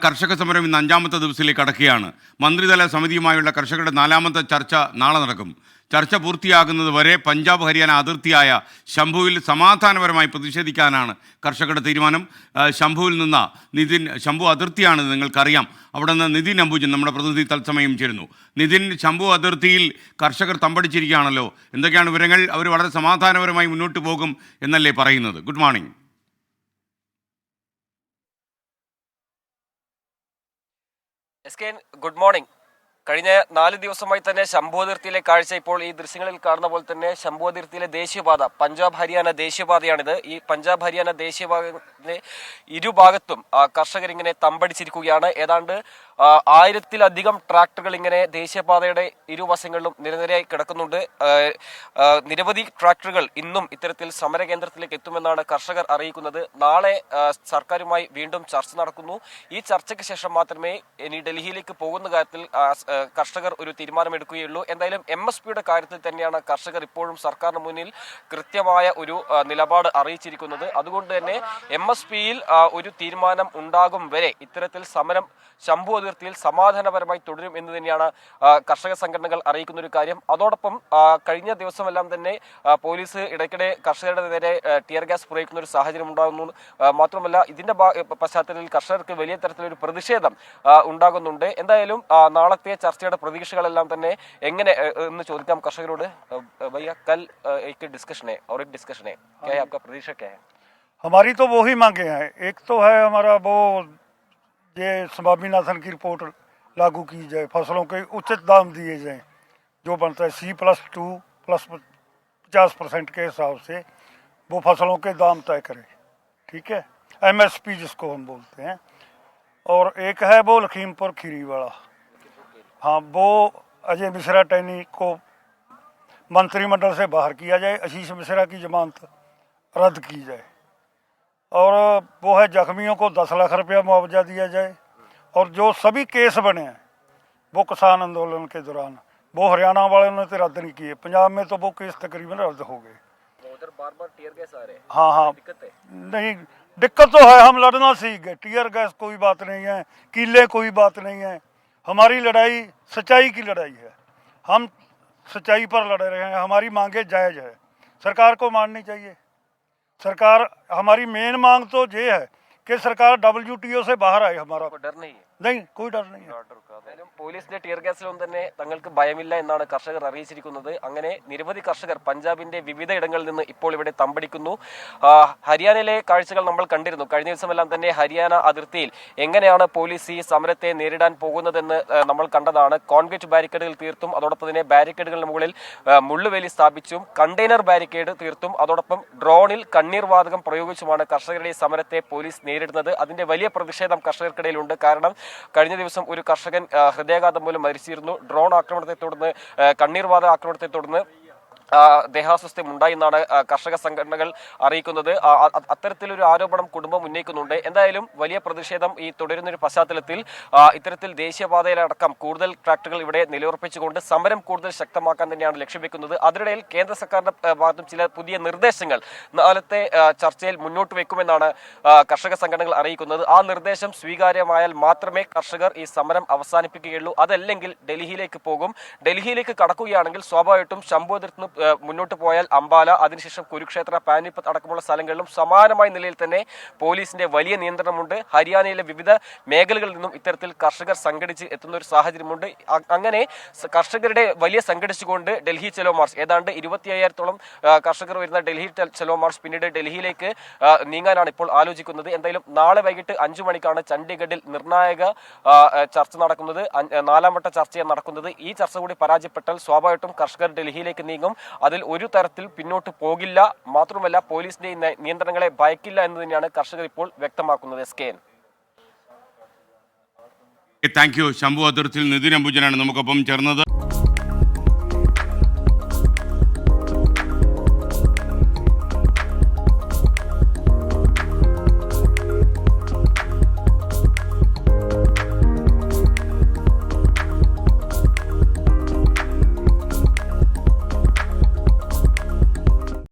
കർഷക സമരം ഇന്ന് അഞ്ചാമത്തെ ദിവസത്തിലേക്ക് കടക്കുകയാണ്. മന്ത്രിതല സമിതിയുമായുള്ള കർഷകരുടെ നാലാമത്തെ ചർച്ച നാളെ നടക്കും. ചർച്ച പൂർത്തിയാകുന്നത് വരെ പഞ്ചാബ് ഹരിയാന അതിർത്തിയായ ശംഭുവിൽ സമാധാനപരമായി പ്രതിഷേധിക്കാനാണ് കർഷകരുടെ തീരുമാനം. ശംഭുവിൽ നിന്ന് നിതിൻ, ശംഭു അതിർത്തിയാണ് നിങ്ങൾക്കറിയാം. അവിടെ നിന്ന് നിതിൻ അംബുജൻ നമ്മുടെ പ്രതിനിധി തത്സമയം ചേരുന്നു. നിതിൻ, ശംഭു അതിർത്തിയിൽ കർഷകർ തമ്പടിച്ചിരിക്കുകയാണല്ലോ, എന്തൊക്കെയാണ് വിവരങ്ങൾ? അവർ വളരെ സമാധാനപരമായി മുന്നോട്ട് പോകും എന്നല്ലേ പറയുന്നത്? Good morning. Good morning. കഴിഞ്ഞ 4 ദിവസമായി തന്നെ ശംഭു അതിർത്തിയിലെ കാഴ്ച ഇപ്പോൾ ഈ ദൃശ്യങ്ങളിൽ കാണുന്ന പോലെ തന്നെ ശംഭു അതിർത്തിയിലെ ദേശീയപാത, പഞ്ചാബ് ഹരിയാന ദേശീയപാതയാണിത്. ഈ പഞ്ചാബ് ഹരിയാന ദേശീയപാതയുടെ ഇരുഭാഗത്തും കർഷകർ ഇങ്ങനെ തമ്പടിച്ചിരിക്കുകയാണ്. ഏതാണ്ട് 1000-ലധികം ട്രാക്ടറുകൾ ഇങ്ങനെ ദേശീയപാതയുടെ ഇരുവശങ്ങളിലും നിരനിരയായി കിടക്കുന്നുണ്ട്. നിരവധി ട്രാക്ടറുകൾ ഇന്നും ഇത്തരത്തിൽ സമരകേന്ദ്രത്തിലേക്ക് എത്തുമെന്നാണ് കർഷകർ അറിയിക്കുന്നത്. നാളെ സർക്കാരുമായി വീണ്ടും ചർച്ച നടക്കുന്നു. ഈ ചർച്ചയ്ക്ക് ശേഷം മാത്രമേ ഇനി ഡൽഹിയിലേക്ക് പോകുന്ന കാര്യത്തിൽ കർഷകർ ഒരു തീരുമാനമെടുക്കുകയുള്ളൂ. എന്തായാലും MSPയുടെ കാര്യത്തിൽ തന്നെയാണ് കർഷകർ ഇപ്പോഴും സർക്കാരിന് മുന്നിൽ കൃത്യമായ ഒരു നിലപാട് അറിയിച്ചിരിക്കുന്നത്. അതുകൊണ്ട് തന്നെ MSPയിൽ ഒരു തീരുമാനം ഉണ്ടാകും വരെ ഇത്തരത്തിൽ സമരം ശംഭു അതിർത്തിയിൽ സമാധാനപരമായി തുടരും എന്ന് തന്നെയാണ് കർഷക സംഘടനകൾ അറിയിക്കുന്ന ഒരു കാര്യം. അതോടൊപ്പം കഴിഞ്ഞ ദിവസമെല്ലാം തന്നെ പോലീസ് ഇടയ്ക്കിടെ കർഷകരുടെ നേരെ ടിയർ ഗ്യാസ് പ്രയോഗിക്കുന്ന ഒരു സാഹചര്യം ഉണ്ടാകുന്നു. മാത്രമല്ല ഇതിന്റെ പശ്ചാത്തലത്തിൽ കർഷകർക്ക് വലിയ തരത്തിലൊരു പ്രതിഷേധം ഉണ്ടാകുന്നുണ്ട്. എന്തായാലും നാളത്തെ ചർച്ചയുടെ പ്രതീക്ഷകളെല്ലാം തന്നെ എങ്ങനെ എന്ന് ചോദിക്കാം കർഷകരോട്. भैया कल एक डिस्कशन है और एक डिस्कशन है, क्या है आपका प्रतीक्षा क्या है? हमारी तो वो ही मांगे हैं. एक तो है हमारा वो ये स्वामीनाथन की रिपोर्ट लागू की जाए, फसलों के उचित दाम दिए जाएं, जो बनता है C+2 प्लस 50% के हिसाब से वो फसलों के दाम तय करे, ठीक है, MSP जिसको हम बोलते हैं. और एक है वो लखीमपुर खीरी वाला, हाँ, वो अजय मिश्रा टैनी को मंत्रिमंडल से बाहर किया जाए, आशीष मिश्रा की जमानत रद्द की जाए. और वो है जख्मियों को 10 लाख रुपया मुआवजा दिया जाए. और जो सभी केस बने हैं वो किसान आंदोलन के दौरान, वो हरियाणा वालों ने तो रद्द नहीं किए, पंजाब में तो वो केस तकरीबन रद्द हो गए. उधर बार-बार टियर गैस आ रहे हैं. हाँ हाँ, दिक्कत है? नहीं, दिक्कत तो है, हम लड़ना सीख गए. टियर गैस कोई बात नहीं है, कीले कोई बात नहीं है. हमारी लड़ाई सच्चाई की लड़ाई है. हम सच्चाई पर लड़ रहे हैं. हमारी मांगे जायज़ है, सरकार को माननी चाहिए. सरकार, हमारी मेन मांग तो ये है कि सरकार WTO से बाहर आए. हमारा डर नहीं है? नहीं, कोई डर नहीं है. പോലീസിന്റെ ടിയർ ഗ്യാസിലൊന്നും തന്നെ തങ്ങൾക്ക് ഭയമില്ല എന്നാണ് കർഷകർ അറിയിച്ചിരിക്കുന്നത്. അങ്ങനെ നിരവധി കർഷകർ പഞ്ചാബിന്റെ വിവിധ ഇടങ്ങളിൽ നിന്ന് ഇപ്പോൾ ഇവിടെ തമ്പടിക്കുന്നു. ഹരിയാനയിലെ കാഴ്ചകൾ നമ്മൾ കണ്ടിരുന്നു. കഴിഞ്ഞ ദിവസമെല്ലാം തന്നെ ഹരിയാന അതിർത്തിയിൽ എങ്ങനെയാണ് പോലീസ് ഈ സമരത്തെ നേരിടാൻ പോകുന്നതെന്ന് നമ്മൾ കണ്ടതാണ്. കോൺക്രീറ്റ് ബാരിക്കേഡുകൾ തീർത്തും അതോടൊപ്പം തന്നെ ബാരിക്കേഡുകളുടെ മുകളിൽ മുള്ളുവേലി സ്ഥാപിച്ചും കണ്ടെയ്നർ ബാരിക്കേഡ് തീർത്തും അതോടൊപ്പം ഡ്രോണിൽ കണ്ണീർ വാതകം പ്രയോഗിച്ചുമാണ് കർഷകരുടെ ഈ സമരത്തെ പോലീസ് നേരിടുന്നത്. അതിന്റെ വലിയ പ്രതിഷേധം കർഷകർക്കിടയിലുണ്ട്. കാരണം കഴിഞ്ഞ ദിവസം ഒരു കർഷകൻ ഹൃദയാഘാതം മൂലം മരിച്ചിരുന്നു. ഡ്രോൺ ആക്രമണത്തെ തുടർന്ന്, കണ്ണീർ വാതക ആക്രമണത്തെ തുടർന്ന് ദേഹാസ്വസ്ഥ്യം ഉണ്ടായി എന്നാണ് കർഷക സംഘടനകൾ അറിയിക്കുന്നത്. അത്തരത്തിലൊരു ആരോപണം കുടുംബം ഉന്നയിക്കുന്നുണ്ട്. എന്തായാലും വലിയ പ്രതിഷേധം ഈ തുടരുന്നൊരു പശ്ചാത്തലത്തിൽ ഇത്തരത്തിൽ ദേശീയപാതയിലടക്കം കൂടുതൽ ട്രാക്ടറുകൾ ഇവിടെ നിലയുറപ്പിച്ചുകൊണ്ട് സമരം കൂടുതൽ ശക്തമാക്കാൻ തന്നെയാണ് ലക്ഷ്യം വെക്കുന്നത്. അതിനിടയിൽ കേന്ദ്ര സർക്കാരിന്റെ ഭാഗത്തും ചില പുതിയ നിർദ്ദേശങ്ങൾ നാളത്തെ ചർച്ചയിൽ മുന്നോട്ട് വെക്കുമെന്നാണ് കർഷക സംഘടനകൾ അറിയിക്കുന്നത്. ആ നിർദ്ദേശം സ്വീകാര്യമായാൽ മാത്രമേ കർഷകർ ഈ സമരം അവസാനിപ്പിക്കുകയുള്ളൂ. അതല്ലെങ്കിൽ ഡൽഹിയിലേക്ക് പോകും. ഡൽഹിയിലേക്ക് കടക്കുകയാണെങ്കിൽ സ്വാഭാവികമായിട്ടും ശംഭു അതിർത്തി മുന്നോട്ട് പോയാൽ അംബാല, അതിനുശേഷം കുരുക്ഷേത്ര, പാനിപ്പത്ത് അടക്കമുള്ള സ്ഥലങ്ങളിലും സമാനമായ നിലയിൽ തന്നെ പോലീസിന്റെ വലിയ നിയന്ത്രണമുണ്ട്. ഹരിയാനയിലെ വിവിധ മേഖലകളിൽ നിന്നും ഇത്തരത്തിൽ കർഷകർ സംഘടിച്ച് എത്തുന്ന ഒരു സാഹചര്യമുണ്ട്. അങ്ങനെ കർഷകരുടെ വലിയ സംഘടിച്ചുകൊണ്ട് ഡൽഹി ചലോ മാർച്ച്, ഏതാണ്ട് 25,000-ഓളം കർഷകർ വരുന്ന ഡൽഹി ചലോ മാർച്ച് പിന്നീട് ഡൽഹിയിലേക്ക് നീങ്ങാനാണ് ഇപ്പോൾ ആലോചിക്കുന്നത്. എന്തായാലും നാളെ വൈകിട്ട് 5 മണിക്കാണ് ചണ്ഡീഗഡിൽ നിർണായക ചർച്ച നടക്കുന്നത്, 4ാം വട്ട ചർച്ചയാണ് നടക്കുന്നത്. ഈ ചർച്ച കൂടി പരാജയപ്പെട്ടാൽ സ്വാഭാവികമായിട്ടും കർഷകർ ഡൽഹിയിലേക്ക് നീങ്ങും. അതിൽ ഒരു തരത്തിൽ പിന്നോട്ട് പോകില്ല. മാത്രമല്ല പോലീസിന്റെ നിയന്ത്രണങ്ങളെ ഭയക്കില്ല എന്ന് തന്നെയാണ് കർഷകർ ഇപ്പോൾ വ്യക്തമാക്കുന്നത്. Thank you. ശംഭു അതിർത്തിയിൽ നിതിൻ അംബുജനാണ് നമുക്കൊപ്പം ചേർന്നത്.